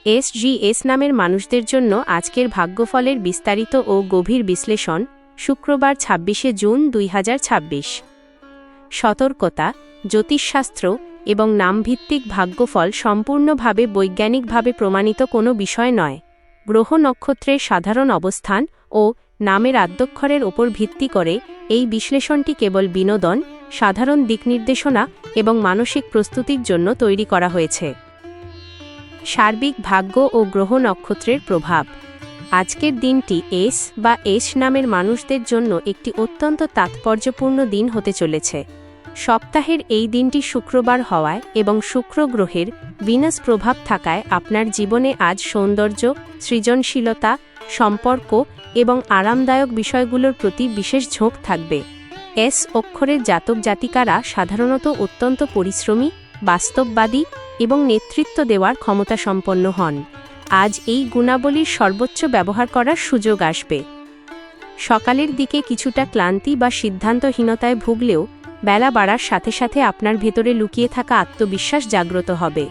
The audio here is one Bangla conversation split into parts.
এস নামের মানুষদের জন্য আজকের ভাগ্যফলের বিস্তারিত ও গভীর বিশ্লেষণ। শুক্রবার ২৬শে জুন ২০২৬। সতর্কতা: জ্যোতিষশাস্ত্র এবং নামভিত্তিক ভাগ্যফল সম্পূর্ণভাবে বৈজ্ঞানিকভাবে প্রমাণিত কোনো বিষয় নয়। গ্রহ নক্ষত্রের সাধারণ অবস্থান ও নামের আদ্যক্ষরের ওপর ভিত্তি করে এই বিশ্লেষণটি কেবল বিনোদন, সাধারণ দিকনির্দেশনা এবং মানসিক প্রস্তুতির জন্য তৈরি করা হয়েছে। সার্বিক ভাগ্য ও গ্রহ নক্ষত্রের প্রভাব। আজকের দিনটি এস নামের মানুষদের জন্য একটি অত্যন্ত তাৎপর্যপূর্ণ দিন হতে চলেছে। সপ্তাহের এই দিনটি শুক্রবার হওয়ায় এবং শুক্র গ্রহের ভিনাস প্রভাব থাকায় আপনার জীবনে আজ সৌন্দর্য, সৃজনশীলতা, সম্পর্ক এবং আরামদায়ক বিষয়গুলোর প্রতি বিশেষ ঝোঁক থাকবে। এস অক্ষরের জাতক জাতিকারা সাধারণত অত্যন্ত পরিশ্রমী, বাস্তববাদী এবং নেতৃত্ব দেওয়ার ক্ষমতাসম্পন্ন হন। আজ এই গুণাবলীর সর্বোচ্চ ব্যবহার করার সুযোগ আসবে। সকালের দিকে কিছুটা ক্লান্তি বা সিদ্ধান্তহীনতায় ভুগলেও বেলা বাড়ার সাথে সাথে আপনার ভেতরে লুকিয়ে থাকা আত্মবিশ্বাস জাগ্রত হবে।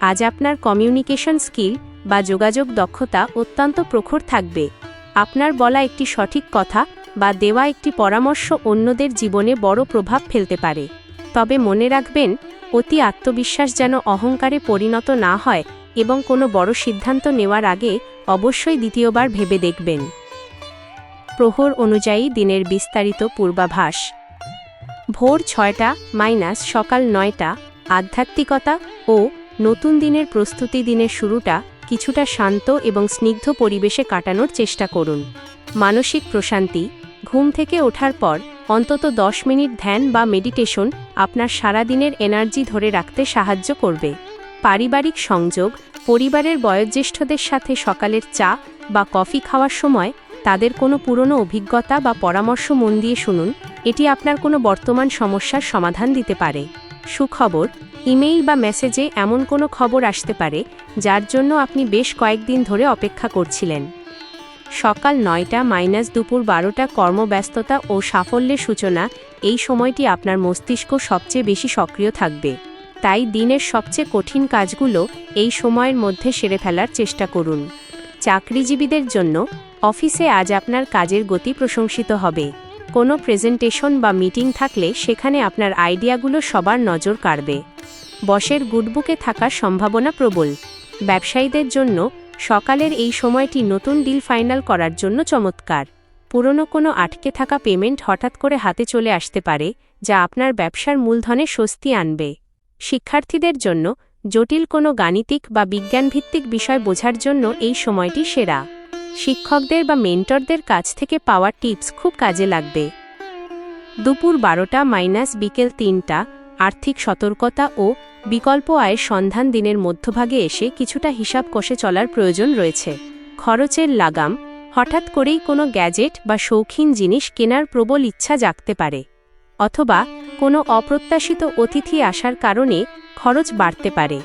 আজ আপনার কমিউনিকেশন স্কিল বা যোগাযোগ দক্ষতা অত্যন্ত প্রখর থাকবে। আপনার বলা একটি সঠিক কথা বা দেওয়া একটি পরামর্শ অন্যদের জীবনে বড় প্রভাব ফেলতে পারে। তবে মনে রাখবেন, অতি আত্মবিশ্বাস যেন অহংকারে পরিণত না হয় এবং কোনো বড় সিদ্ধান্ত নেওয়ার আগে অবশ্যই দ্বিতীয়বার ভেবে দেখবেন। প্রহর অনুযায়ী দিনের বিস্তারিত পূর্বাভাস। ভোর ৬টা - সকাল ৯টা। আধ্যাত্মিকতা ও নতুন দিনের প্রস্তুতি। দিনের শুরুটা কিছুটা শান্ত এবং স্নিগ্ধ পরিবেশে কাটানোর চেষ্টা করুন। মানসিক প্রশান্তি। ঘুম থেকে ওঠার পর অন্তত ১০ মিনিট ধ্যান বা মেডিটেশন আপনার সারাদিনের এনার্জি ধরে রাখতে সাহায্য করবে। পারিবারিক সংযোগ। পরিবারের বয়োজ্যেষ্ঠদের সাথে সকালের চা বা কফি খাওয়ার সময় তাদের কোনো পুরনো অভিজ্ঞতা বা পরামর্শ মন দিয়ে শুনুন। এটি আপনার কোনো বর্তমান সমস্যার সমাধান দিতে পারে। সুখবর: ইমেইল বা মেসেজে এমন কোনো খবর আসতে পারে যার জন্য আপনি বেশ কয়েকদিন ধরে অপেক্ষা করছিলেন। সকাল ৯টা - দুপুর ১২টা। কর্মব্যস্ততা ও সাফল্যের সূচনা। এই সময়টি আপনার মস্তিষ্ক সবচেয়ে বেশি সক্রিয় থাকবে, তাই দিনের সবচেয়ে কঠিন কাজগুলো এই সময়ের মধ্যে সেরে ফেলার চেষ্টা করুন। চাকরিজীবীদের জন্য অফিসে আজ আপনার কাজের গতি প্রশংসিত হবে। কোনো প্রেজেন্টেশন বা মিটিং থাকলে সেখানে আপনার আইডিয়াগুলো সবার নজর কাড়বে। বসের গুডবুকে থাকার সম্ভাবনা প্রবল। ব্যবসায়ীদের জন্য সকালের এই সময়টি নতুন ডিল ফাইনাল করার জন্য চমৎকার। পুরনো কোনো আটকে থাকা পেমেন্ট হঠাৎ করে হাতে চলে আসতে পারে, যা আপনার ব্যবসার মূলধনে স্বস্তি আনবে। শিক্ষার্থীদের জন্য জটিল কোনো গাণিতিক বা বিজ্ঞানভিত্তিক বিষয় বোঝার জন্য এই সময়টি সেরা। শিক্ষকদের বা মেন্টরদের কাছ থেকে পাওয়া টিপস খুব কাজে লাগবে। দুপুর ১২টা - বিকেল ৩টা। আর্থিক সতর্কতা ও বিকল্প আয়ের সন্ধান। দিনের মধ্যভাগে এসে কিছুটা হিসাব কষে চলার প্রয়োজন রয়েছে। খরচের লাগাম। হঠাৎ করেই কোনো গ্যাজেট বা শৌখিন জিনিস কেনার প্রবল ইচ্ছা জাগতে পারে, অথবা কোনো অপ্রত্যাশিত অতিথি আসার কারণে খরচ বাড়তে পারে।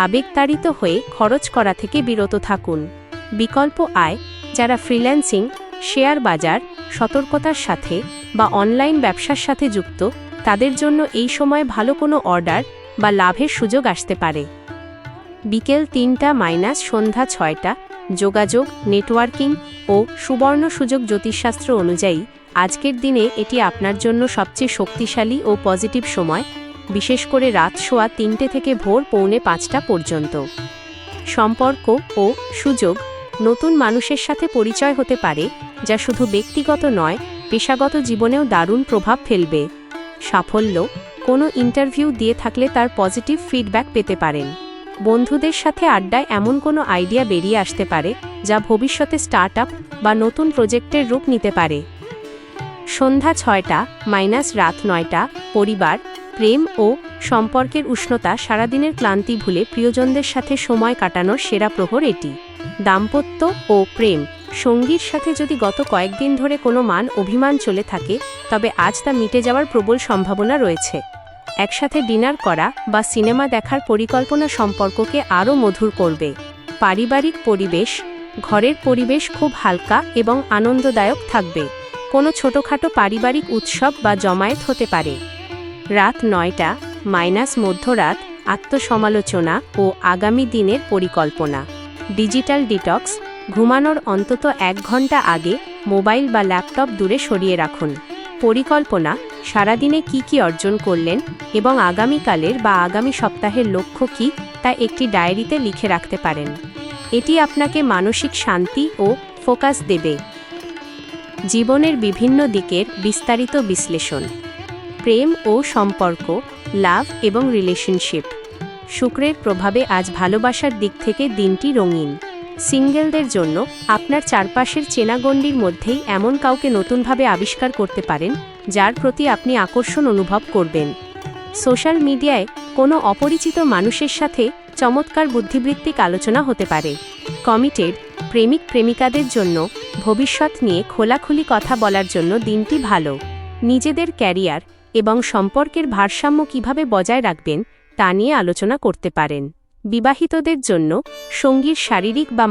আবেগতাড়িত হয়ে খরচ করা থেকে বিরত থাকুন। বিকল্প আয়। যারা ফ্রিল্যান্সিং, শেয়ার বাজার, সতর্কতার সাথে বা অনলাইন ব্যবসার সাথে যুক্ত, তাদের জন্য এই সময় ভালো কোনো অর্ডার বা লাভের সুযোগ আসতে পারে। বিকেল ৩টা - সন্ধ্যা ৬টা। যোগাযোগ, নেটওয়ার্কিং ও সুবর্ণ সুযোগ। জ্যোতিষশাস্ত্র অনুযায়ী আজকের দিনে এটি আপনার জন্য সবচেয়ে শক্তিশালী ও পজিটিভ সময়, বিশেষ করে রাত ৩:৩০ থেকে ভোর ৪:৩৫ পর্যন্ত। সম্পর্ক ও সুযোগ। নতুন মানুষের সাথে পরিচয় হতে পারে, যা শুধু ব্যক্তিগত নয়, পেশাগত জীবনেও দারুণ প্রভাব ফেলবে। সাফল্য। কোনো ইন্টারভিউ দিয়ে থাকলে তার পজিটিভ ফিডব্যাক পেতে পারেন। বন্ধুদের সাথে আড্ডায় এমন কোনো আইডিয়া বেরিয়ে আসতে পারে যা ভবিষ্যতে স্টার্টআপ বা নতুন প্রজেক্টের রূপ নিতে পারে। সন্ধ্যা ৬টা - রাত ৯টা। পরিবার, প্রেম ও সম্পর্কের উষ্ণতা। সারাদিনের ক্লান্তি ভুলে প্রিয়জনদের সাথে সময় কাটানোর সেরা প্রহর এটি। দাম্পত্য ও প্রেম। সঙ্গীর সাথে যদি গত কয়েকদিন ধরে কোনো মান অভিমান চলে থাকে, তবে আজ তা মিটে যাওয়ার প্রবল সম্ভাবনা রয়েছে। একসাথে ডিনার করা বা সিনেমা দেখার পরিকল্পনা সম্পর্ককে আরও মধুর করবে। পারিবারিক পরিবেশ। ঘরের পরিবেশ খুব হালকা এবং আনন্দদায়ক থাকবে। কোনো ছোটোখাটো পারিবারিক উৎসব বা জমায়েত হতে পারে। রাত ৯টা - মধ্যরাত। আত্মসমালোচনা ও আগামী দিনের পরিকল্পনা। ডিজিটাল ডিটক্স, ঘুমানোর অন্তত 1 ঘন্টা আগে মোবাইল বা ল্যাপটপ দূরে সরিয়ে রাখুন। পরিকল্পনা, সারাদিনে কি অর্জন করলেন এবং আগামীকালের বা আগামী সপ্তাহের লক্ষ্য কী তা একটি ডায়েরিতে লিখে রাখতে পারেন। এটি আপনাকে মানসিক শান্তি ও ফোকাস দেবে। জীবনের বিভিন্ন দিকের বিস্তারিত বিশ্লেষণ। প্রেম ও সম্পর্ক, লাভ এবং রিলেশনশিপ। শুক্রের প্রভাবে আজ ভালোবাসার দিক থেকে দিনটি রঙিন। সিঙ্গেলদের জন্য আপনার চারপাশের চেনাগণ্ডির মধ্যেই এমন কাউকে নতুনভাবে আবিষ্কার করতে পারেন যার প্রতি আপনি আকর্ষণ অনুভব করবেন। সোশ্যাল মিডিয়ায় কোনো অপরিচিত মানুষের সাথে চমৎকার বুদ্ধিবৃত্তিক আলোচনা হতে পারে। কমিটেড প্রেমিক প্রেমিকাদের জন্য ভবিষ্যৎ নিয়ে খোলাখুলি কথা বলার জন্য দিনটি ভালো। নিজেদের ক্যারিয়ার এবং সম্পর্কের ভারসাম্য কিভাবে বজায় রাখবেন তা নিয়ে আলোচনা করতে পারেন। বিবাহিতদের জন্য সঙ্গীর শারীরিক বা